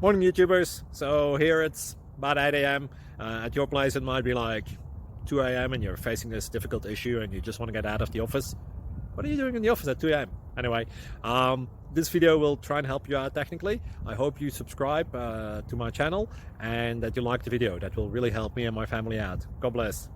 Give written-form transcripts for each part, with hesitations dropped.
Morning YouTubers. So here it's about 8 a.m. At your place it might be like 2 a.m. and you're facing this difficult issue and you just want to get out of the office. What are you doing in the office at 2 a.m.? Anyway, this video will try and help you out technically. I hope you subscribe to my channel and that you like the video. That will really help me and my family out. God bless.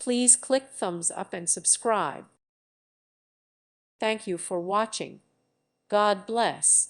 Please click thumbs up and subscribe. Thank you for watching. God bless.